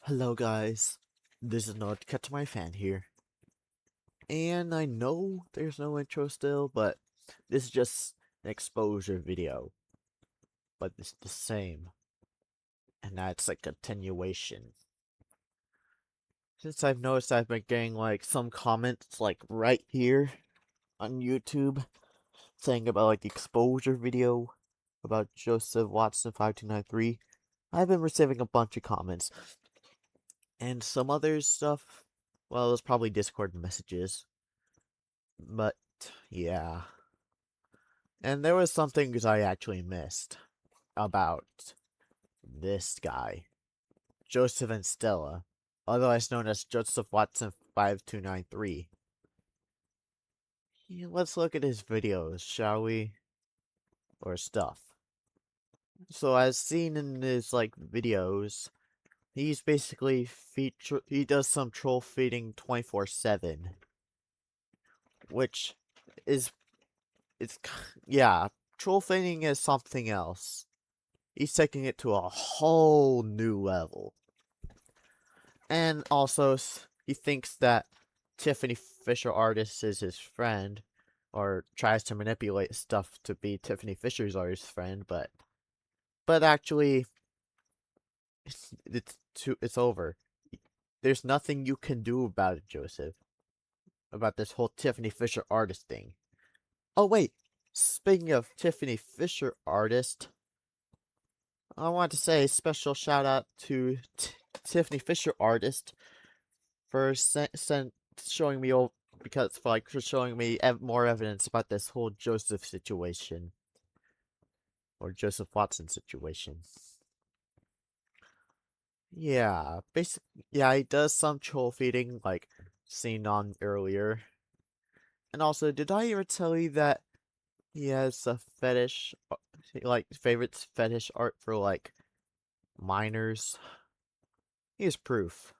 Hello guys, this is Not Cut to My Fan here, and I know there's no intro still, but this is just an exposure video, but it's the same, and that's like continuation. Since I've noticed I've been getting like some comments like right here on YouTube saying about like the exposure video about JosephWatson5293. I've been receiving a bunch of comments, and some other stuff, well, it's probably Discord messages. But yeah. And there was some things I actually missed about this guy, Joseph and Stella, otherwise known as JosephWatson5293. Yeah, let's look at his videos, shall we? Or stuff. So as seen in his like videos, he's basically he does some troll feeding 24/7, which is it's yeah, troll feeding is something else. He's taking it to a whole new level. And also, he thinks that Tiffany Fisher artist is his friend, or tries to manipulate stuff to be Tiffany Fisher's artist friend, but actually, it's over. There's nothing you can do about it, Joseph. About this whole Tiffany Fisher artist thing. Oh wait, speaking of Tiffany Fisher artist, I want to say a special shout out to Tiffany Fisher artist for showing me because for showing me more evidence about this whole Joseph situation or Joseph Watson situation. Yeah, yeah, he does some troll feeding like seen on earlier. And also, did I ever tell you that he has a fetish, like favorites fetish art for like minors? Here's proof.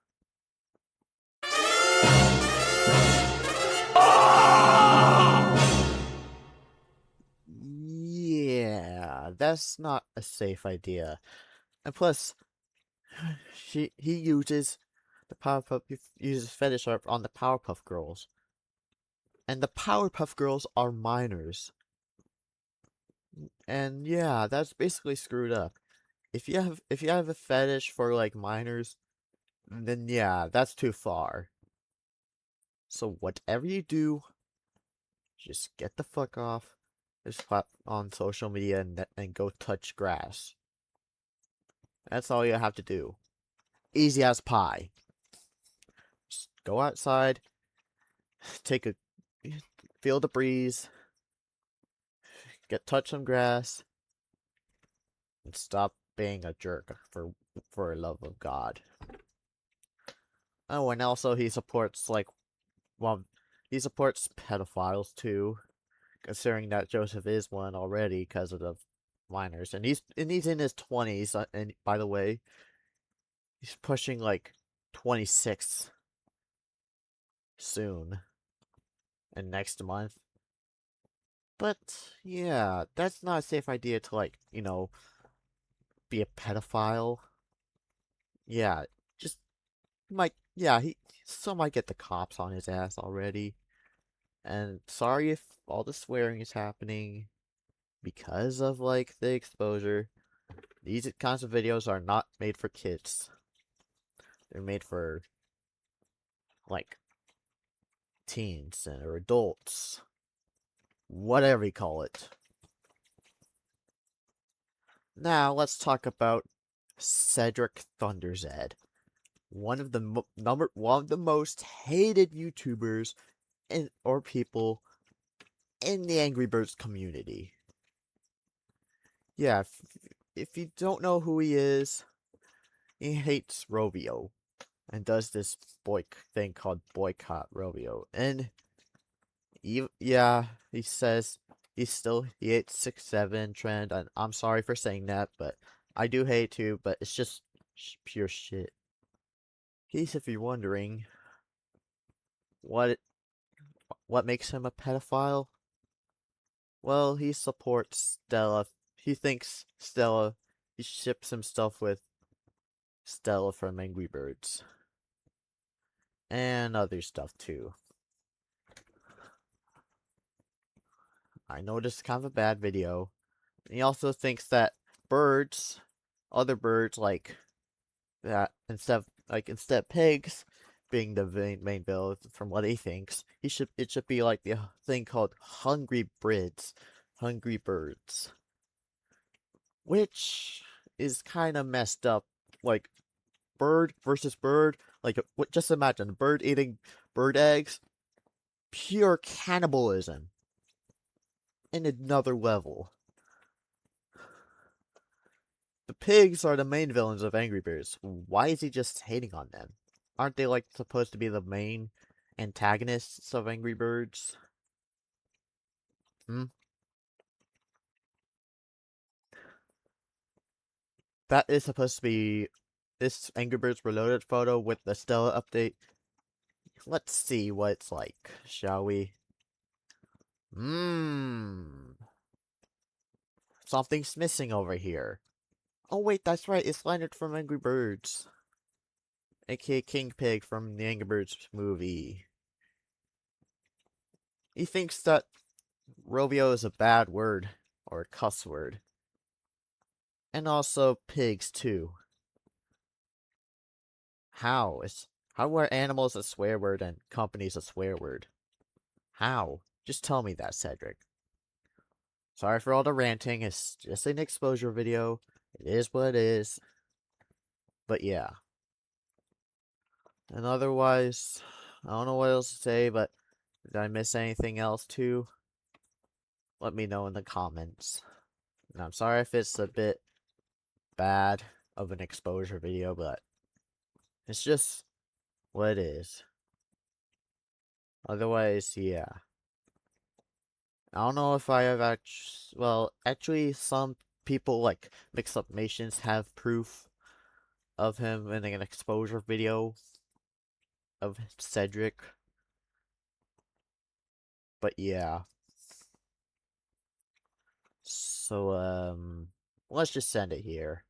Yeah, that's not a safe idea. And plus, he uses uses fetish art on the Powerpuff Girls, and the Powerpuff Girls are minors. And yeah, that's basically screwed up. If you have a fetish for like minors, then yeah, that's too far. So whatever you do, just get the fuck off this on social media and go touch grass. That's all you have to do. Easy as pie. Just go outside, take a feel the breeze, touch some grass, and stop being a jerk for the love of God. Oh, and also he supports he supports pedophiles too, considering that Joseph is one already because of the minors, and he's in his 20s. And by the way, he's pushing like 26 soon, and next month. But yeah, that's not a safe idea to like be a pedophile. Yeah, just he still might get the cops on his ass already. And sorry if all the swearing is happening because of like the exposure. These kinds of videos are not made for kids. They're made for like teens or adults. Whatever you call it. Now let's talk about Cedric Thunderzed. One of the one of the most hated YouTubers or people in the Angry Birds community. Yeah, if you don't know who he is, he hates Rovio and does this thing called Boycott Rovio. And he says he hates 6-7 trend, and I'm sorry for saying that, but I do hate too, but it's just pure shit. In case if you're wondering what what makes him a pedophile, well, he supports Stella. He thinks Stella, he ships himself with Stella from Angry Birds. And other stuff too. I know this is kind of a bad video. He also thinks that birds, other birds like that, instead of pigs being the main villain, from what he thinks, it should be like the thing called hungry birds, which is kind of messed up. Like bird versus bird, like just imagine bird eating bird eggs, pure cannibalism in another level. The pigs are the main villains of Angry Birds. Why is he just hating on them? Aren't they like supposed to be the main antagonists of Angry Birds? Hmm? That is supposed to be this Angry Birds Reloaded photo with the Stella update. Let's see what it's like, shall we? Mmm. Something's missing over here. Oh wait, that's right, it's Leonard from Angry Birds. AKA King Pig from the Angry Birds movie. He thinks that Rovio is a bad word, or a cuss word. And also pigs too. How? How are animals a swear word and companies a swear word? How? Just tell me that, Cedric. Sorry for all the ranting, it's just an exposure video. It is what it is. But yeah. And otherwise, I don't know what else to say, but did I miss anything else too? Let me know in the comments. And I'm sorry if it's a bit bad of an exposure video, but it's just what it is. Otherwise, yeah. I don't know if I have actually some people like Mix Up Nations have proof of him in an exposure video of Cedric. But yeah. So let's just send it here.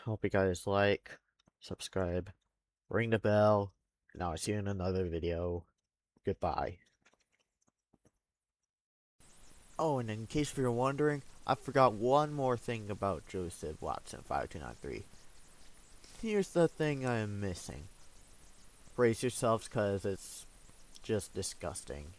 Hope you guys like, subscribe, ring the bell, and I'll see you in another video. Goodbye. Oh, and in case you're wondering, I forgot one more thing about JosephWatson5293. Here's the thing I am missing. Brace yourselves, cause it's just disgusting.